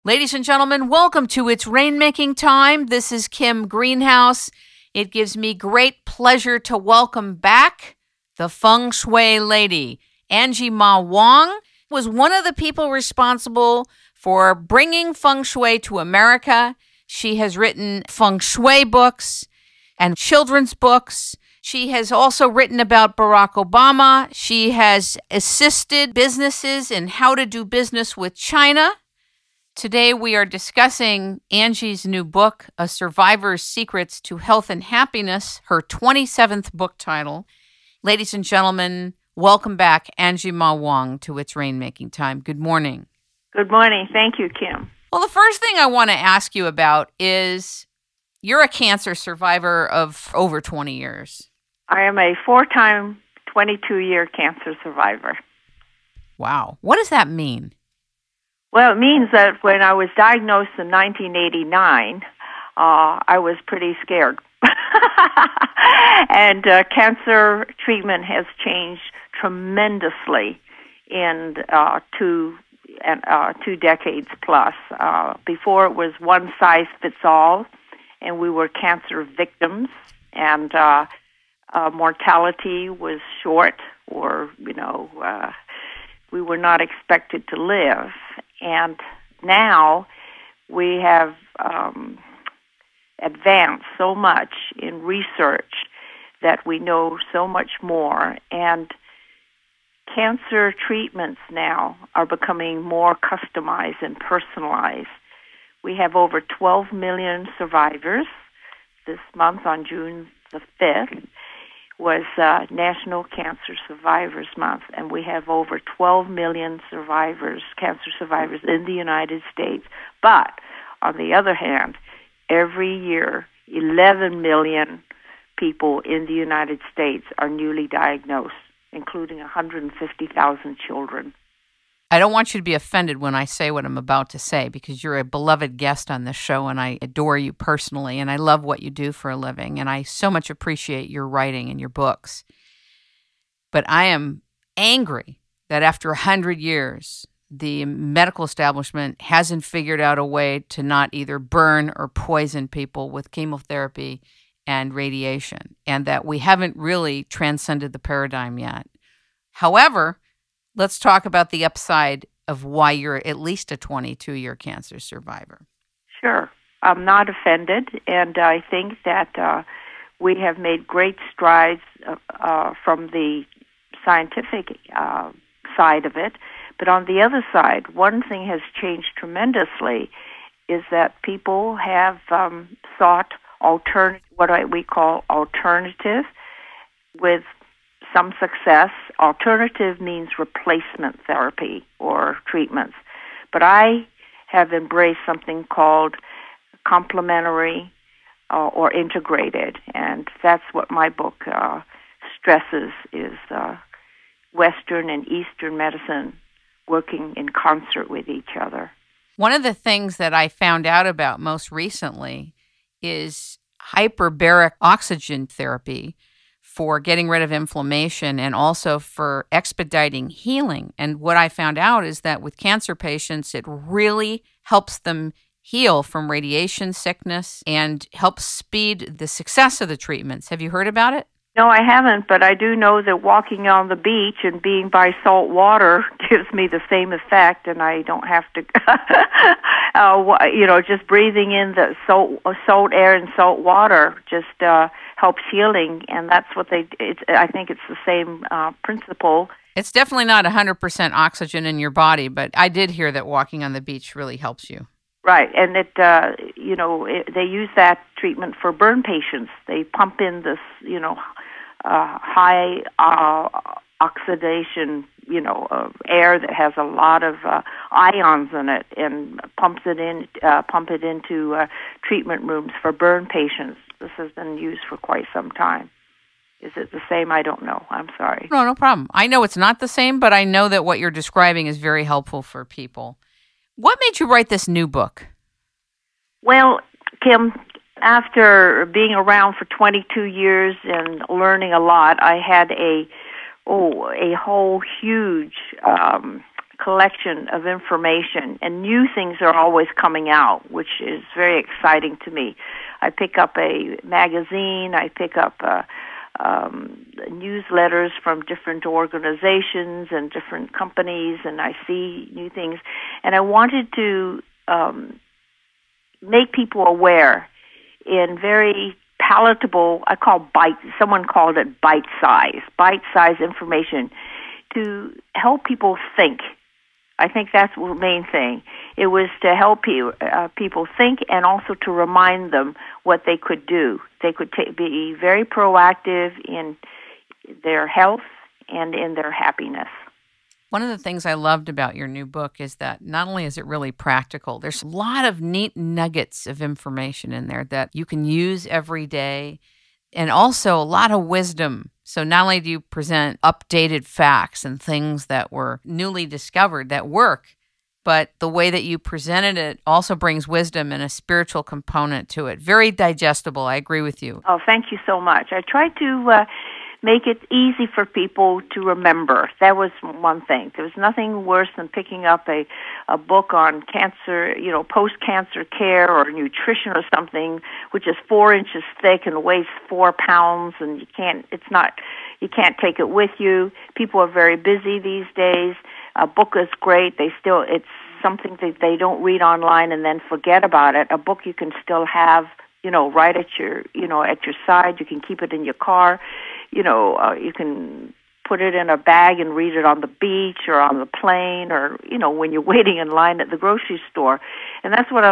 Ladies and gentlemen, welcome to It's Rainmaking Time. This is Kim Greenhouse. It gives me great pleasure to welcome back the Feng Shui Lady. Angi Ma Wong was one of the people responsible for bringing Feng Shui to America. She has written Feng Shui books and children's books. She has also written about Barack Obama. She has assisted businesses in how to do business with China. Today we are discussing Angi's new book, A Survivor's Secrets to Health and Happiness, her 27th book title. Ladies and gentlemen, welcome back, Angi Ma Wong, to It's Rainmaking Time. Good morning. Good morning. Thank you, Kim. Well, the first thing I want to ask you about is you're a cancer survivor of over 20 years. I am a four-time, 22-year cancer survivor. Wow. What does that mean? Well, it means that when I was diagnosed in 1989, I was pretty scared. And cancer treatment has changed tremendously in two decades plus. Before it was one size fits all, and we were cancer victims, and mortality was short, or we were not expected to live. And now we have advanced so much in research that we know so much more. And cancer treatments now are becoming more customized and personalized. We have over 12 million survivors. This month, on June the 5th, was National Cancer Survivors Month, and we have over 12 million cancer survivors in the United States. But, on the other hand, every year, 11 million people in the United States are newly diagnosed, including 150,000 children. I don't want you to be offended when I say what I'm about to say, because you're a beloved guest on this show and I adore you personally and I love what you do for a living and I so much appreciate your writing and your books. But I am angry that after 100 years, the medical establishment hasn't figured out a way to not either burn or poison people with chemotherapy and radiation, and that we haven't really transcended the paradigm yet. However, let's talk about the upside of why you're at least a 22-year cancer survivor. Sure. I'm not offended, and I think that we have made great strides from the scientific side of it. But on the other side, one thing has changed tremendously is that people have sought what we call alternative with some success. Alternative means replacement therapy or treatments. But I have embraced something called complementary or integrated, and that's what my book stresses is Western and Eastern medicine working in concert with each other. One of the things that I found out about most recently is hyperbaric oxygen therapy for getting rid of inflammation and also for expediting healing. And what I found out is that with cancer patients, it really helps them heal from radiation sickness and helps speed the success of the treatments. Have you heard about it? No, I haven't, but I do know that walking on the beach and being by salt water gives me the same effect, and I don't have to, just breathing in the salt air and salt water just helps healing, and that's what I think it's the same principle. It's definitely not 100% oxygen in your body, but I did hear that walking on the beach really helps you. Right, and they use that treatment for burn patients. They pump in this, high oxidation, air that has a lot of ions in it, and pump it into treatment rooms for burn patients. This has been used for quite some time. Is it the same? I don't know. I'm sorry. No problem. I know it's not the same, but I know that what you're describing is very helpful for people. What made you write this new book? Well, Kim, after being around for 22 years and learning a lot, I had a whole huge collection of information, and new things are always coming out, which is very exciting to me. I pick up a magazine, I pick up newsletters from different organizations and different companies, and I see new things. And I wanted to make people aware in very palatable, someone called it bite-size information to help people think. I think that's the main thing. It was to help people think and also to remind them what they could do. They could be very proactive in their health and in their happiness. One of the things I loved about your new book is that not only is it really practical, there's a lot of neat nuggets of information in there that you can use every day, and also a lot of wisdom. So not only do you present updated facts and things that were newly discovered that work, but the way that you presented it also brings wisdom and a spiritual component to it. Very digestible. I agree with you. Oh, thank you so much. I tried to make it easy for people to remember. That was one thing. There was nothing worse than picking up a book on cancer, post-cancer care or nutrition or something, which is 4 inches thick and weighs 4 pounds, and you can't take it with you. People are very busy these days. A book is great. It's something that they don't read online and then forget about it. A book you can still have, right at your side. You can keep it in your car. You can put it in a bag and read it on the beach or on the plane or, when you're waiting in line at the grocery store. And that's what I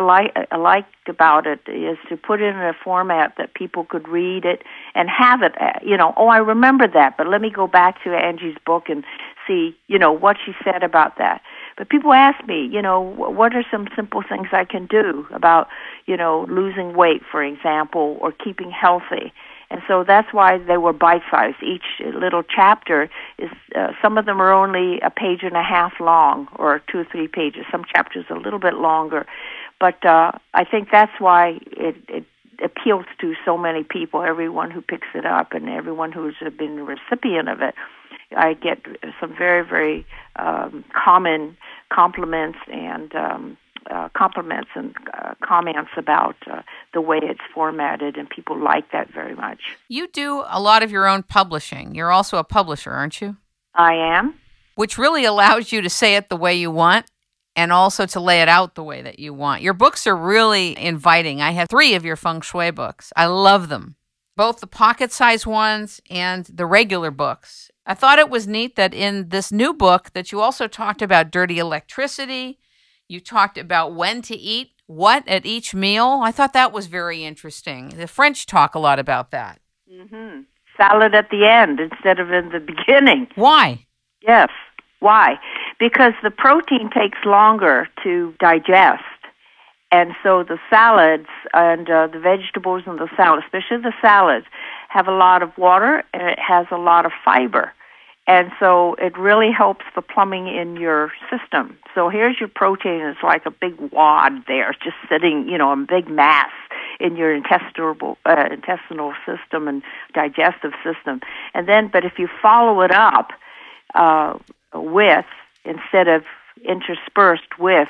liked about it, is to put it in a format that people could read it and have it, I remember that, but let me go back to Angie's book and see, what she said about that. But people ask me, what are some simple things I can do about, losing weight, for example, or keeping healthy? And so that's why they were bite-sized. Each little chapter is, some of them are only a page and a half long, or 2 or 3 pages. Some chapters a little bit longer. But I think that's why it appeals to so many people, everyone who picks it up and everyone who's been a recipient of it. I get some very, very common compliments and comments about the way it's formatted, and people like that very much. You do a lot of your own publishing. You're also a publisher, aren't you? I am. Which really allows you to say it the way you want and also to lay it out the way that you want. Your books are really inviting. I have 3 of your Feng Shui books. I love them, both the pocket-sized ones and the regular books. I thought it was neat that in this new book that you also talked about dirty electricity. You talked about when to eat what at each meal. I thought that was very interesting. The French talk a lot about that. Mm-hmm. Salad at the end instead of in the beginning. Why? Yes. Why? Because the protein takes longer to digest. And so the salads and the vegetables in the salad, especially the salads, have a lot of water and it has a lot of fiber. And so it really helps the plumbing in your system. So here's your protein. It's like a big wad there, just sitting, a big mass in your intestinal system and digestive system. And then, but if you follow it up with, instead of interspersed with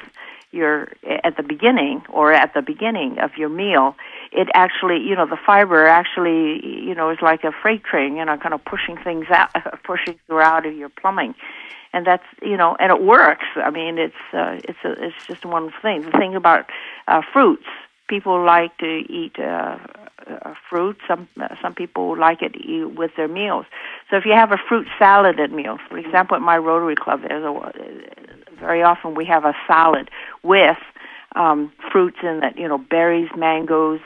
at the beginning of your meal, it actually, the fiber actually, is like a freight train, kind of pushing things out, pushing throughout of your plumbing. And that's, and it works. I mean, it's just one thing. The thing about fruits, people like to eat fruit. Some people like it with their meals. So if you have a fruit salad at meals, for example, at my Rotary Club, very often we have a salad with fruits in it, berries, mangoes,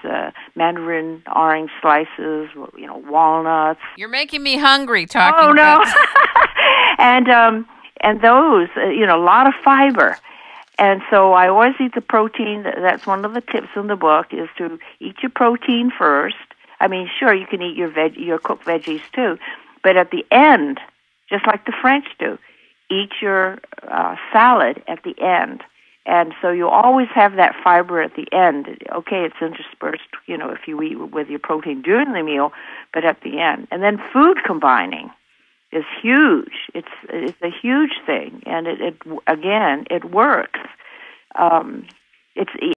mandarin, orange slices, walnuts. You're making me hungry talking about and those, a lot of fiber. And so I always eat the protein. That's one of the tips in the book, is to eat your protein first. I mean, sure, you can eat your cooked veggies too, but at the end, just like the French do, eat your salad at the end. And so you always have that fiber at the end. Okay, it's interspersed, if you eat with your protein during the meal, but at the end. And then food combining is huge. It's a huge thing, and it again, it works. It's